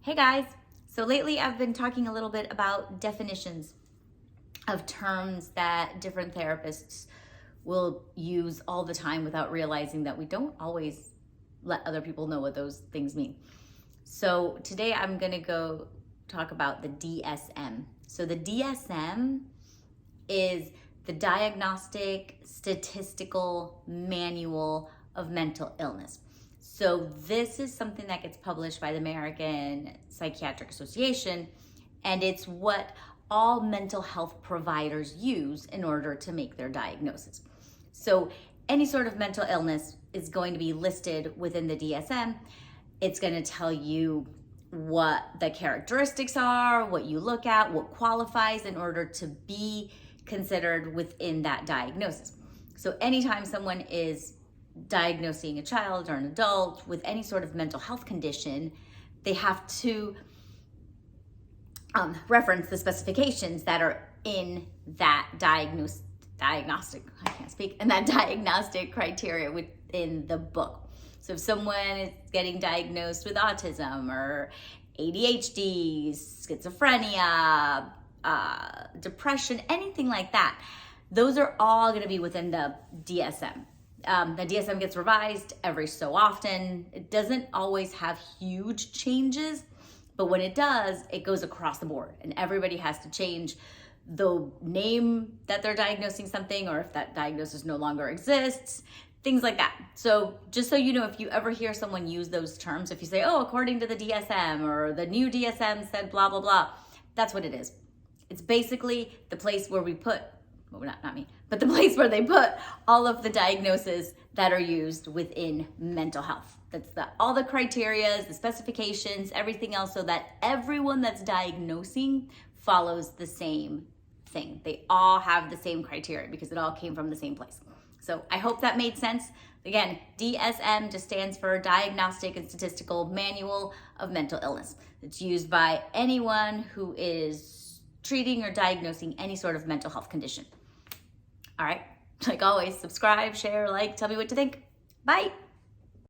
Hey guys, so lately I've been talking a little bit about definitions of terms that different therapists will use all the time without realizing that we don't always let other people know what those things mean. So today I'm going to go talk about the DSM. So the DSM is the Diagnostic Statistical Manual of Mental Illness. So this is something that gets published by the American Psychiatric Association, and it's what all mental health providers use in order to make their diagnosis. So any sort of mental illness is going to be listed within the DSM. It's going to tell you what the characteristics are, what you look at, what qualifies in order to be considered within that diagnosis. So anytime someone is diagnosing a child or an adult with any sort of mental health condition, they have to reference the specifications that are in that diagnostic criteria within the book. So if someone is getting diagnosed with autism or ADHD, schizophrenia, depression, anything like that, those are all going to be within the DSM. The DSM gets revised every so often. It doesn't always have huge changes, but when it does, it goes across the board and everybody has to change the name that they're diagnosing something, or if that diagnosis no longer exists, things like that. So just so you know, if you ever hear someone use those terms, if you say, oh, according to the DSM, or the new DSM said blah, blah, blah, that's what it is. It's basically the place where we put, well, not me, but the place where they put all of the diagnoses that are used within mental health. That's all the criteria, the specifications, everything else, so that everyone that's diagnosing follows the same thing. They all have the same criteria because it all came from the same place. So I hope that made sense. Again, DSM just stands for Diagnostic and Statistical Manual of Mental Illness. It's used by anyone who is treating or diagnosing any sort of mental health condition. All right, like always, subscribe, share, like, tell me what you think. Bye.